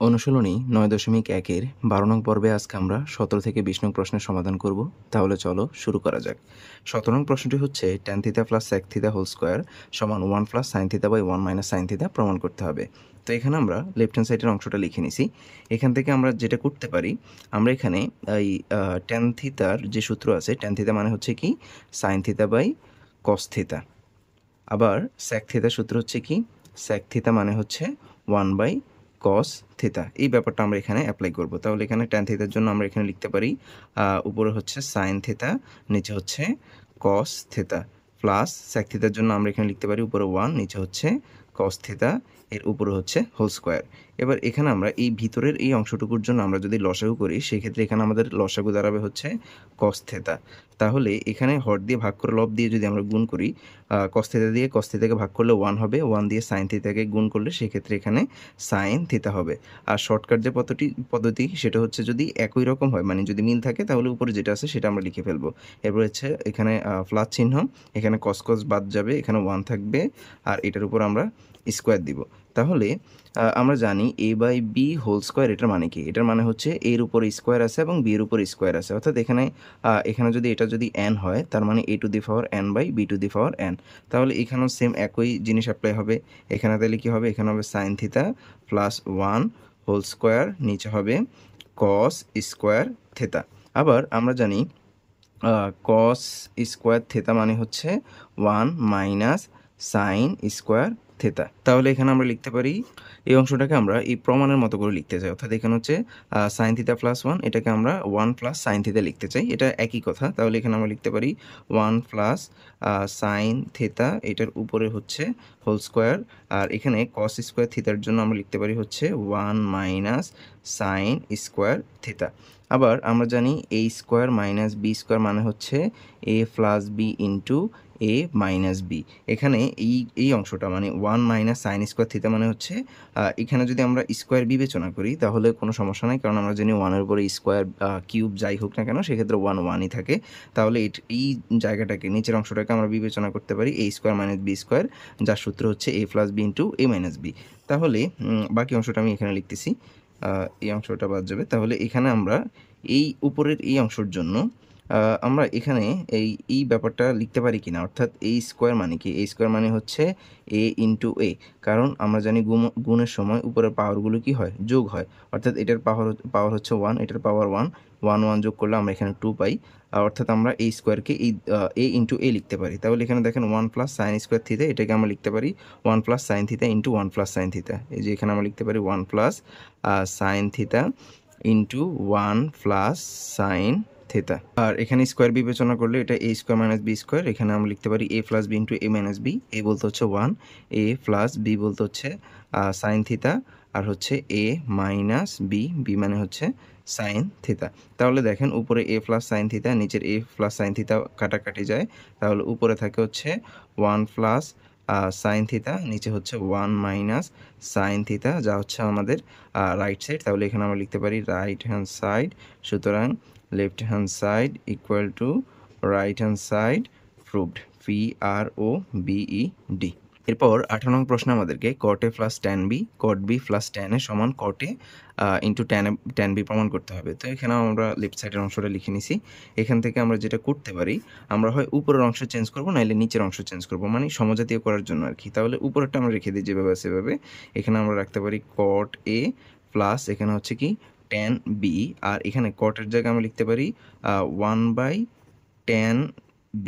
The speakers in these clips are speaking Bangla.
অনুশীলনী ৯.১-এর ১২ নং পর্বে আজকে আমরা ১৭ থেকে ২০ নং প্রশ্নের সমাধান করব। তাহলে চলো শুরু করা যাক। ১৭ নং প্রশ্নটি হচ্ছে tan θ + sec θ হোল স্কয়ার সমান 1 + sin θ / 1 - sin θ প্রমাণ করতে হবে। তো এখানে আমরা লেফট হ্যান্ড সাইডের অংশটা লিখে নিছি। এখান থেকে আমরা যেটা করতে পারি, আমরা এখানে এই tan θ র যে সূত্র আছে, tan θ মানে হচ্ছে কি sin θ / cos θ। আবার sec θ সূত্র হচ্ছে কি sec θ মানে হচ্ছে 1/cos θ। এই ব্যাপারটা আমরা এখানে অ্যাপ্লাই করব। তাহলে এখানে tan θ এর জন্য আমরা এখানে লিখতে পারি উপরে হচ্ছে sin θ, নিচে হচ্ছে cos θ, প্লাস sec θ এর জন্য আমরা এখানে লিখতে পারি উপরে 1, নিচে হচ্ছে cos θ, এর উপরে হচ্ছে হোল স্কয়ার। এবার এখানে আমরা এই ভিতরের এই অংশটুকুর জন্য আমরা যদি লসাগু করি, সেক্ষেত্রে এখানে আমাদের লসাগু দাঁড়াবে হচ্ছে cos θ। তাহলে এখানে হর দিয়ে ভাগ করে লব দিয়ে যদি আমরা গুণ করি, cos θ দিয়ে cos θ কে ভাগ করলে 1 হবে, 1 দিয়ে sin θ কে গুণ করলে সেক্ষেত্রে এখানে sin θ হবে। আর শর্টকাট যে পদ্ধতি সেটা হচ্ছে যদি একই রকম হয়, মানে যদি মিল থাকে, তাহলে উপরে যেটা আছে সেটা আমরা লিখে ফেলবো। এরপর হচ্ছে এখানে প্লাস চিহ্ন, এখানে cos cos বাদ যাবে, এখানে 1 থাকবে, আর এটার উপর আমরা স্কোয়ার দিব। তাহলে আমরা জানি a/b হোল স্কয়ার এটার মানে কি? এটার মানে হচ্ছে a এর উপর স্কয়ার আছে এবং b এর উপর স্কয়ার আছে। অর্থাৎ এখানে যদি এটা যদি n হয়, তার মানে a to the power n by b to the power n। তাহলে এখানেও সেম একই জিনিস অ্যাপ্লাই হবে। এখানে তাহলে কি হবে? এখানে হবে sin θ প্লাস 1 হোল স্কয়ার, নিচে হবে cos স্কয়ার θ। আবার আমরা জানি cos স্কয়ার θ মানে হচ্ছে 1 মাইনাস sin স্কয়ার θ। তাহলে এখানে আমরা লিখতে পারি, এই অংশটাকে আমরা এই প্রমাণের মতো করে লিখতে চাই। অর্থাৎ এখানে হচ্ছে sin θ প্লাস 1, এটাকে আমরা 1 প্লাস sin θ লিখতে চাই। এটা একই কথা। তাহলে এখানে আমরা লিখতে পারি 1 প্লাস sin θ, এটার উপরে হচ্ছে হোল স্কয়ার, আর এখানে cos স্কয়ার θ এর জন্য আমরা লিখতে পারি হচ্ছে 1 মাইনাস sin স্কয়ার θ। আবার আমরা জানি a square minus b square মানে হচ্ছে a plus b into a minus b। এখানে এই অংশটা মানে 1 মাইনাস সাইন স্কোয়ার থিটা মানে হচ্ছে, এখানে যদি আমরা স্কোয়ার বিবেচনা করি তাহলে কোনো সমস্যা নাই, কারণ আমরা জানি 1-এর উপরে স্কোয়ার কিউব যাই হোক না কেন, সেক্ষেত্রে 1 1ই থাকে। তাহলে এই জায়গাটাকে, নিচের অংশটাকে আমরা বিবেচনা করতে পারি a square minus b square, যার সূত্র হচ্ছে a plus b into a minus b। তাহলে বাকি অংশটা আমি এখানে লিখতেছি, এই অংশটা বাদ যাবে। তাহলে এখানে আমরা এই উপরের এই অংশের জন্য আমরা এখানে এই ব্যাপারটা লিখতে পারি কিনা, অর্থাৎ a স্কোয়ার মানে কি? a স্কোয়ার মানে হচ্ছে a ইন্টু a, কারণ আমরা জানি গুণের সময় উপরের পাওয়ারগুলো কি হয়? যোগ হয়। অর্থাৎ এটার পাওয়ার হচ্ছে 1, এটার পাওয়ার 1, 1 যোগ করলে আমরা এখানে 2 পাই। অর্থাৎ আমরা এই স্কোয়ারকে a ইন্টু a লিখতে পারি। তাহলে এখানে দেখেন 1 প্লাস সাইন স্কোয়ার থিটা, এটাকে আমরা লিখতে পারি 1 plus sine theta into 1 plus sine theta. এই যে এখানে আমরা লিখতে পারি 1 plus sine theta into 1 plus sine theta. আর এখানে স্কোয়ার বিবেচনা করলে এটা a square minus b square, এখানে আমরা লিখতে পারি a plus b into a minus b। a বলতে হচ্ছে 1, a প্লাস b বলতে হচ্ছে সাইন থিটা, আর হচ্ছে a মাইনাস b, b মানে হচ্ছে সাইন থিটা। তাহলে দেখেন উপরে a প্লাস সাইন থিটা, নিচের a প্লাস সাইন থিটা কাটাকাটি যায়। তাহলে উপরে থাকে হচ্ছে 1 প্লাস সাইন থিটা, নিচে হচ্ছে 1 মাইনাস সাইন থিটা, যা হচ্ছে আমাদের রাইট সাইড। তাহলে এখানে আমরা লিখতে পারি রাইট হ্যান্ড সাইড। সুতরাং left hand side equal to right hand side proved, PROVED। এরপর 18 নং প্রশ্ন আমাদেরকে cot A plus tan B, cot B plus tan A সমান cot A into tan B প্রমাণ করতে হবে। তো এখানে আমরা লেফট সাইডের অংশটা লিখে নিছি। এখান থেকে আমরা যেটা করতে পারি, আমরা হয় উপরের অংশ চেঞ্জ করব, নাইলে নিচের অংশ চেঞ্জ করব, মানে সমজাতীয় করার জন্য আর কি। তাহলে উপরেরটা আমরা রেখে দিই যেভাবে সেভাবে। এখানে আমরা রাখতে পারি cot A প্লাস এখানে হচ্ছে কি tan B, আর এখানে cot এর জায়গায় আমরা লিখতে পারি 1/tan B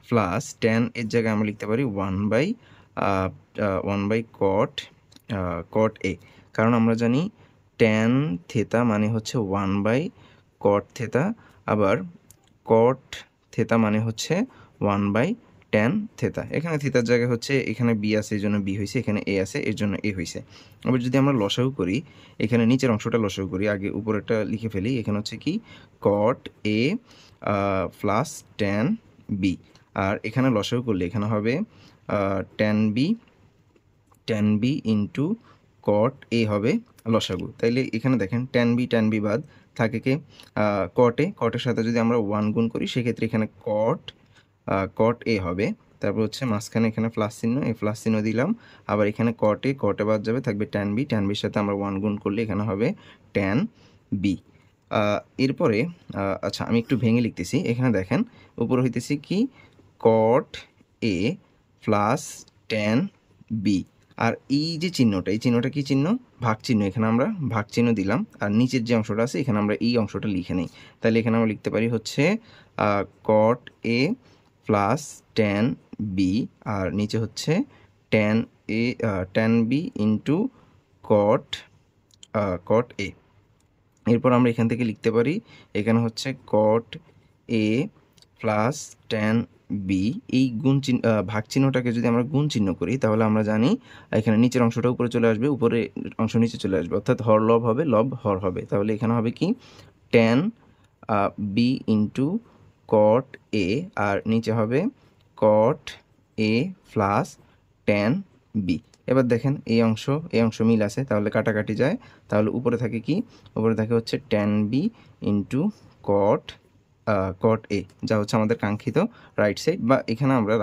প্লাস tan এর জায়গায় আমরা লিখতে পারি 1/cot A, কারণ আমরা জানি tan থিটা মানে হচ্ছে 1/cot থিটা, আবার cot থিটা মানে হচ্ছে 1/tan থিটা। এখানে থিটার জায়গায় হচ্ছে এখানে b আছে, এই জন্য b হয়েছে, এখানে a আছে, এর জন্য a হয়েছে। আবার যদি আমরা লসাগু করি, এখানে নিচের অংশটা লসাগু করি, আগে উপরেরটা লিখে ফেলি। এখানে হচ্ছে কি cot A plus tan B, আর এখানে লসাগু করলে এখানে হবে tan B into cot A হবে লসাগু। তাইলে এখানে দেখেন tan B বাদ থাকে কে cot A, cot এর সাথে যদি আমরা 1 গুণ করি, সেক্ষেত্রে এখানে cot A হবে। তারপর হচ্ছে মাঝখানে এখানে প্লাস চিহ্ন, এই প্লাস চিহ্ন দিলাম। আবার এখানে কটে বাদ যাবে, থাকবে ট্যান বি। ট্যান বির সাথে আমরা 1 গুণ করলে এখানে হবে ট্যান বি। এরপরে আচ্ছা আমি একটু ভেঙে লিখতেছি। এখানে দেখেন উপরে হইতেছি কি কট এ প্লাস ট্যান বি। আর এই যে চিহ্নটা, এই চিহ্নটা কি চিহ্ন? ভাগ চিহ্ন। এখানে আমরা ভাগ চিহ্ন দিলাম, আর নিচের যে অংশটা আছে এখানে আমরা এই অংশটা লিখে নিই। তাহলে এখানে আমরা লিখতে পারি হচ্ছে cot A plus tan B, আর নিচে হচ্ছে tan A tan B into cot A. এরপর আমরা এখান থেকে লিখতে পারি এখানে হচ্ছে cot A plus tan B. এই গুণ চিহ্ন ভাগ চিহ্নটাকে যদি আমরা গুণ চিহ্ন করি তাহলে আমরা জানি এখানে নিচের অংশটা উপরে চলে আসবে, উপরে অংশ নিচে চলে আসবে, অর্থাৎ হর লব হবে, লব হর হবে। তাহলে এখানে হবে কি ট্যান বি ইন্টু কট এ, আর নিচে হবে কট এ প্লাস ট্যান বি। এবার দেখেন এই অংশ মিল আছে, তাহলে কাটাকাটি যায়। তাহলে উপরে থাকে কি? উপরে থাকে হচ্ছে ট্যান বি ইন্টু কট এ, যা হচ্ছে আমাদের কাঙ্ক্ষিত রাইট সাইড। বা এখানে আমরা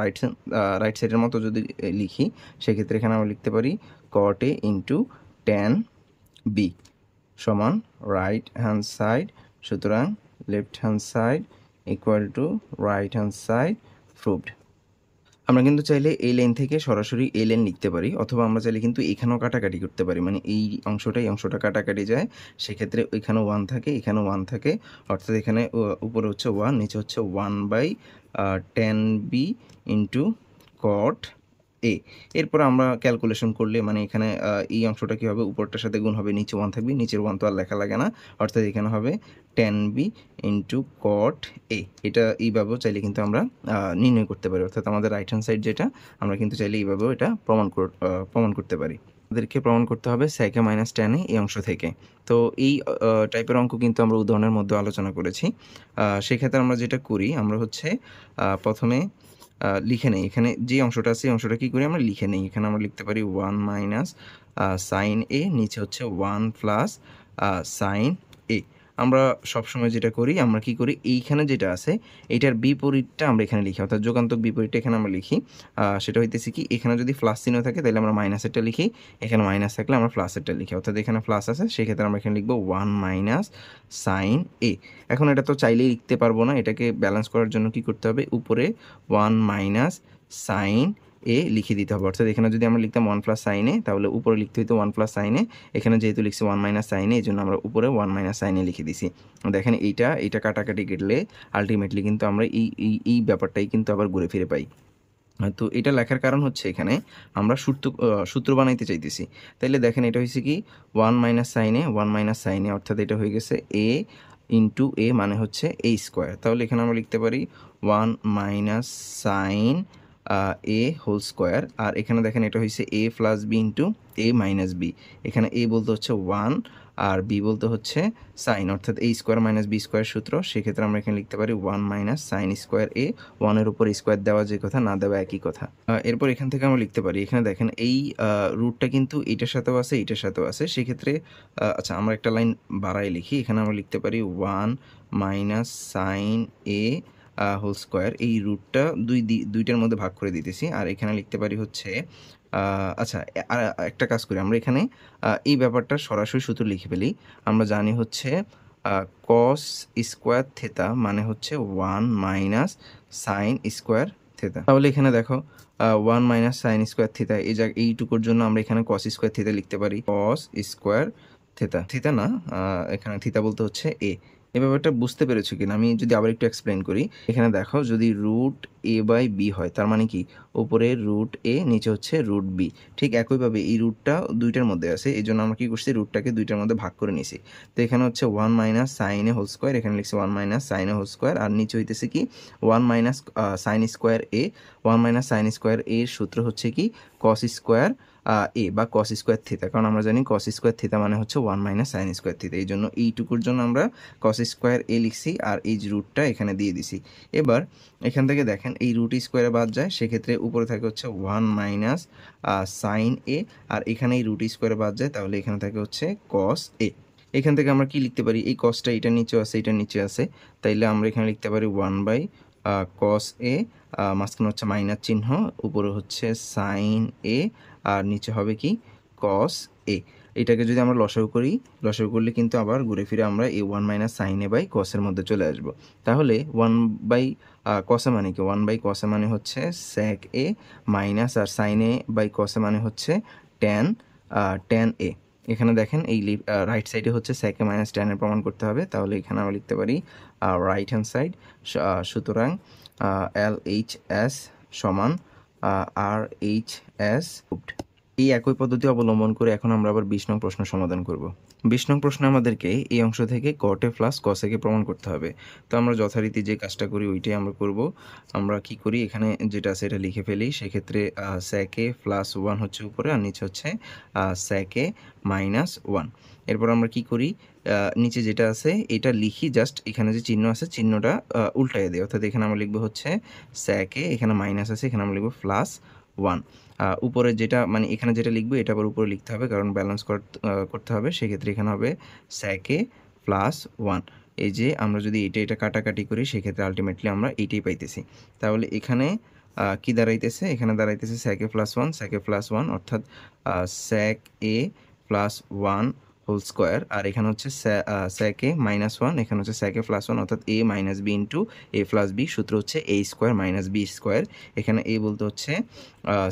রাইট সাইডের মতো যদি লিখি সেক্ষেত্রে এখানে আমরা লিখতে পারি কট এ ইন্টু ট্যান বি সমান রাইট হ্যান্ড সাইড। সুতরাং left hand side equal to right hand side proved. আমরা কিন্তু চাইলে এই লাইন থেকে সরাসরি এই লাইন লিখতে পারি, অথবা আমরা চাইলে কিন্তু এখানেও কাটাকাটি করতে পারি, মানে এই অংশটা কাটাকাটি যায়। সেক্ষেত্রে এখানেও 1 থাকে, এখানেও 1 থাকে, অর্থাৎ এখানে উপরে হচ্ছে 1, নিচে হচ্ছে 1/10b ইন্টু কট এ। এরপর আমরা ক্যালকুলেশন করলে মানে এখানে এই অংশটা কী হবে? উপরটার সাথে গুণ হবে, নিচে 1 থাকবে, নিচের 1 তো আর লেখা লাগে না, অর্থাৎ এখানে হবে 10b ইন্টু কট এ। এটা এইভাবেও চাইলে কিন্তু আমরা নির্ণয় করতে পারি, অর্থাৎ আমাদের রাইট হ্যান্ড সাইড যেটা, আমরা কিন্তু চাইলে এইভাবেও এটা প্রমাণ করতে পারি। আমাদেরকে প্রমাণ করতে হবে sec a minus tan a এই অংশ থেকে। তো এই টাইপের অঙ্ক কিন্তু আমরা উদাহরণের মধ্যে আলোচনা করেছি। সেক্ষেত্রে আমরা যেটা করি, আমরা হচ্ছে প্রথমে লিখে নেই। এখানে যে অংশটা আছে এই অংশটা কী করি? আমরা লিখে নেই। এখানে আমরা লিখতে পারি 1 মাইনাস সাইন এ, নিচে হচ্ছে 1 প্লাস সাইন এ। আমরা সবসময় যেটা করি, আমরা কি করি, এইখানে যেটা আছে এইটার বিপরীতটা আমরা এখানে লিখি, অর্থাৎ যোগান্তক বিপরীতটা এখানে আমরা লিখি। সেটা হইতেছে কি, এখানে যদি প্লাস চিহ্ন থাকে তাহলে আমরা মাইনাসেরটা লিখি, এখানে মাইনাস থাকলে আমরা প্লাসেরটা লিখি, অর্থাৎ এখানে প্লাস আছে সেক্ষেত্রে আমরা এখানে লিখবো 1 মাইনাস সাইন এ। এখন এটা তো চাইলেই লিখতে পারবো না, এটাকে ব্যালেন্স করার জন্য কি করতে হবে? উপরে 1 মাইনাস সাইন এ লিখে দিতে হবে, অর্থাৎ এখানে যদি আমরা লিখতাম 1 প্লাস সাইন এ তাহলে উপরে লিখতে হইতো 1 প্লাস সাইন এ। এখানে যেহেতু লিখছি 1 মাইনাস সাইন এ, এই জন্য আমরা উপরে 1 মাইনাস সাইন এ লিখে দিছি। দেখেন এইটা কাটাকাটি কেটলে আলটিমেটলি কিন্তু আমরা এই ব্যাপারটাই কিন্তু আবার ঘুরে ফিরে পাই। তো এটা লেখার কারণ হচ্ছে এখানে আমরা সূত্র বানাইতে চাইতেছি। তাইলে দেখেন এটা হয়েছে কি 1 মাইনাস সাইন এ, 1 মাইনাস সাইন এ, অর্থাৎ এটা হয়ে গেছে এ ইন্টু এ মানে হচ্ছে এ স্কোয়ার। তাহলে এখানে আমরা লিখতে পারি 1 মাইনাস সাইন এ হোল স্কোয়ার। আর এখানে দেখেন এটা হচ্ছে এ প্লাস বি ইন্টু এ মাইনাস বি। এখানে এ বলতে হচ্ছে 1 আর বি বলতে হচ্ছে সাইন, অর্থাৎ এ স্কোয়ার মাইনাস বি স্কোয়ার সূত্র। সেক্ষেত্রে আমরা এখানে লিখতে পারি 1 মাইনাস সাইন স্কোয়ার এ। 1-এর উপর স্কোয়ার দেওয়া যে কথা, না দেওয়া একই কথা। এরপর এখান থেকে আমরা লিখতে পারি, এখানে দেখেন এই রুটটা কিন্তু এটার সাথেও আছে, এটার সাথেও আছে। সেক্ষেত্রে আচ্ছা আমরা একটা লাইন বাড়াই লিখি, এখানে আমরা লিখতে পারি 1 মাইনাস সাইন এ হোল স্কোয়ার। এই রুটটা দুইটার মধ্যে ভাগ করে দিতেছি, আর এখানে লিখতে পারি হচ্ছে আচ্ছা আর একটা কাজ করি, আমরা এখানে এই ব্যাপারটা সরাসরি সূত্র লিখে ফেলি। আমরা জানি হচ্ছে কস স্কোয়ার থেতা মানে হচ্ছে 1 মাইনাস সাইন স্কোয়ার থেতা। তাহলে এখানে দেখো 1 মাইনাস সাইন স্কোয়ার থিতা, এইটুকুর জন্য আমরা এখানে কস স্কোয়ার থিতা লিখতে পারি, কস স্কোয়ার থিতা না, এখানে থিতা বলতে হচ্ছে এ। এই ব্যাপারটা বুঝতে পেরেছো কিনা আমি যদি আবার একটু এক্সপ্লেন করি। এখানে দেখো যদি রুট এ বাই বি হয় তার মানে কি উপরে রুট এ, নিচে হচ্ছে রুট বি। ঠিক একইভাবে এই রুটটা দুইটার মধ্যে আছে, এই জন্য আমরা কি করছি, রুটটাকে দুইটার মধ্যে ভাগ করে নিছি। তো এখানে হচ্ছে 1 মাইনাস সাইন এ হোল স্কোয়ার, এখানে লিখছি 1 মাইনাস সাইন এ হোল স্কোয়ার, আর নিচে হইতেছে কি 1 মাইনাস সাইন স্কোয়ার এ। 1 মাইনাস সাইন স্কোয়ার এর সূত্র হচ্ছে কি কস স্কোয়ার এ বা কস স্কোয়ার থিতা, কারণ আমরা জানি কস স্কোয়ার থিতা মানে হচ্ছে 1 মাইনাস সাইন স্কোয়ার থিতা। এই জন্য এইটুকুর জন্য আমরা কস স্কোয়ার এ লিখছি, আর এই যে রুটটা এখানে দিয়ে দিছি। এবার এখান থেকে দেখেন এই রুট স্কোয়ারে বাদ যায়, সেক্ষেত্রে উপরে থাকে হচ্ছে 1 মাইনাস সাইন এ, আর এখানে এই রুট স্কোয়ারে বাদ যায়, তাহলে এখানে থাকে হচ্ছে কস এ। এখান থেকে আমরা কি লিখতে পারি, এই কসটা এটার নিচে আছে, এটার নিচে আছে, তাইলে আমরা এখানে লিখতে পারি 1 বাই কস এ, মাঝখানে হচ্ছে মাইনাস চিহ্ন, উপরে হচ্ছে সাইন এ, আর নিচে হবে কি কস এ। এটাকে যদি আমরা লসাগু করি, লসাগু করলে কিন্তু আবার ঘুরে ফিরে আমরা এই 1 মাইনাস সাইন এ বাই কসের মধ্যে চলে আসব। তাহলে 1 বাই কসে মানে কি, 1 বাই কসে মানে হচ্ছে স্যাক এ মাইনাস, আর সাইন এ বাই কসে মানে হচ্ছে ট্যান এ। এখানে দেখেন এই রাইট সাইডে হচ্ছে স্যাক এ মাইনাস ট্যানের প্রমাণ করতে হবে, তাহলে এখানে আমরা লিখতে পারি রাইট হ্যান্ড সাইড। সুতরাং LHS সমান RHS। এই একই পদ্ধতি অবলম্বন করে এখন আমরা আবার 20 নং প্রশ্ন সমাধান করব। 20 নং প্রশ্নে আমাদেরকে এই অংশ থেকে কট এ প্লাস কস একে প্রমাণ করতে হবে। তো আমরা যথারীতি যে কাজটা করি ওইটাই আমরা করব। আমরা কি করি, এখানে যেটা আছে এটা লিখে ফেলি। সেক্ষেত্রে স্যাক এ প্লাস 1 হচ্ছে উপরে, আর নিচে হচ্ছে স্যাক এ মাইনাস 1। এরপর আমরা কি করি, নিচে যেটা আছে এটা লিখি, জাস্ট এখানে যে চিহ্ন আছে চিহ্নটা উল্টাইয়ে দিই, অর্থাৎ এখানে আমরা লিখবো হচ্ছে স্যাক এ, এখানে মাইনাস আছে, এখানে আমরা লিখবো প্লাস 1। উপরে যেটা মানে এখানে যেটা লিখবো এটা আবার উপরে লিখতে হবে, কারণ ব্যালেন্স করতে হবে। সেক্ষেত্রে এখানে হবে স্যাক এ প্লাস 1। এই যে আমরা যদি এটা কাটাকাটি করি সেক্ষেত্রে আলটিমেটলি আমরা এইটাই পাইতেছি। তাহলে এখানে কি দাঁড়াইতেছে, এখানে দাঁড়াইতেছে sec A plus 1, sec A plus 1 অর্থাৎ sec A plus 1 whole square, আর এখানে হচ্ছে স্যাক এ মাইনাস 1, এখানে হচ্ছে স্যাক এ প্লাস 1 অর্থাৎ এ মাইনাস বি ইন্টু এ প্লাস বি। সূত্র হচ্ছে এ স্কোয়ার মাইনাস বি স্কোয়ার। এখানে এ বলতে হচ্ছে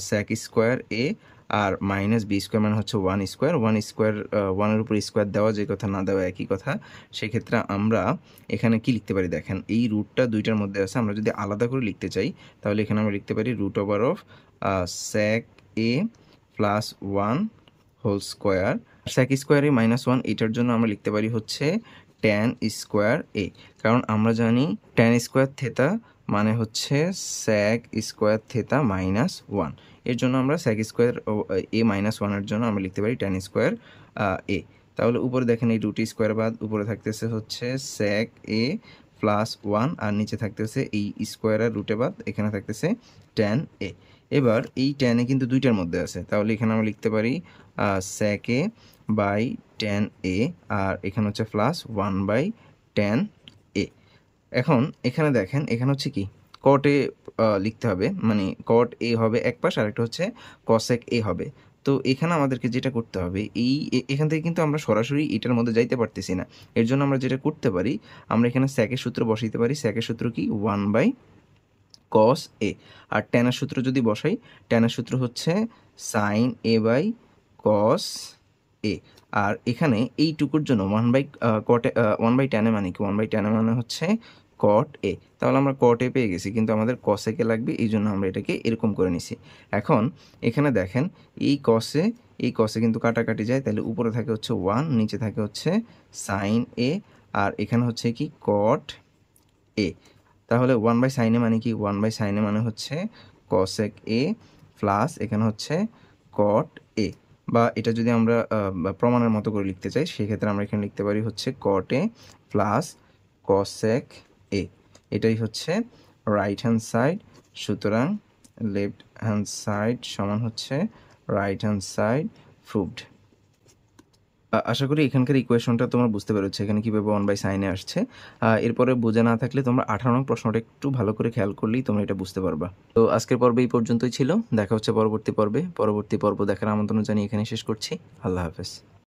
স্যাক স্কোয়ার এ, আর মাইনাস বি স্কোয়ার মানে হচ্ছে 1 স্কোয়ার। 1 এর উপর স্কোয়ার দেওয়া যে কথা না দেওয়া একই কথা। সেক্ষেত্রে আমরা এখানে কি লিখতে পারি দেখেন, এই রুটটা দুইটার মধ্যে আছে, আমরা যদি আলাদা করে লিখতে চাই তাহলে এখানে আমরা লিখতে পারি root over of sec A plus 1 whole square. Sec square A minus 1 এটার জন্য আমরা লিখতে পারি হচ্ছে ট্যান স্কোয়ার এ, কারণ আমরা জানি ট্যান স্কোয়ার থেটা মানে হচ্ছে স্যাক স্কোয়ার থেটা মাইনাস 1। এর জন্য আমরা স্যাক স্কোয়ার এ মাইনাস 1-এর জন্য আমরা লিখতে পারি ট্যান স্কোয়ার এ। তাহলে উপরে দেখেন এই রুট স্কোয়ার বাদ উপরে থাকতেছে হচ্ছে স্যাক এ প্লাস 1, আর নিচে থাকতেছে এই স্কোয়ার আর রুটে বাদ, এখানে থাকতেছে ট্যান এ। এবার এই ট্যান এ কিন্তু দুইটার মধ্যে আছে, তাহলে এখানে আমরা লিখতে পারি sec A by tan A, আর এখানে হচ্ছে প্লাস 1 বাই ট্যান এ। এখন এখানে দেখেন এখানে হচ্ছে কি কট এ লিখতে হবে, মানে কট এ হবে এক পাশ, আর একটা হচ্ছে কসেক এ হবে। তো এখানে আমাদেরকে যেটা করতে হবে, এখান থেকে কিন্তু আমরা সরাসরি এটার মধ্যে যাইতে পারতেছি না। এর জন্য আমরা যেটা করতে পারি, আমরা এখানে স্যাকের সূত্র বসাইতে পারি। স্যাকের সূত্র কি 1 বাই কস এ, আর ট্যানের সূত্র যদি বসাই, ট্যানের সূত্র হচ্ছে সাইন এ বাই কস এ। আর এখানে এইটুকুর জন্য 1 বাই কটে 1 বাই ট্যানে মানে কি, 1 বাই ট্যানে মানে হচ্ছে কট এ। তাহলে আমরা কট এ পেয়ে গেছি, কিন্তু আমাদের কসেকে লাগবে, এই জন্য আমরা এটাকে এরকম করে নিছি। এখন এখানে দেখেন এই কসে কিন্তু কাটাকাটি যায়, তাহলে উপরে থাকে হচ্ছে 1, নিচে থাকে হচ্ছে সাইন এ, আর এখানে হচ্ছে কি কট এ। তাহলে 1 বাই সাইন এ মানে কি, 1 বাই সাইন এ মানে হচ্ছে কসেক এ প্লাস এখানে হচ্ছে কট এ। বা এটা যদি আমরা প্রমাণের মতো করে লিখতে চাই সেক্ষেত্রে আমরা এখানে লিখতে পারি হচ্ছে কট এ প্লাস কসেক এ। এটাই হচ্ছে রাইট হ্যান্ড সাইড। সুতরাং লেফট হ্যান্ড সাইড সমান হচ্ছে রাইট হ্যান্ড সাইড প্রুভড। আশা করি এখানকার ইকুয়েশনটা তোমরা বুঝতে পেরেছো এখানে কীভাবে 1 বাই সাইনে আসছে। এরপরে বোঝা না থাকলে তোমরা 18 নং প্রশ্নটা একটু ভালো করে খেয়াল করলেই তোমরা এটা বুঝতে পারবা। তো আজকের পর্বে এই পর্যন্তই ছিল, দেখা হচ্ছে পরবর্তী পর্বে। পরবর্তী পর্ব দেখার আমন্ত্রণ জানিয়ে এখানে শেষ করছি। আল্লাহ হাফেজ।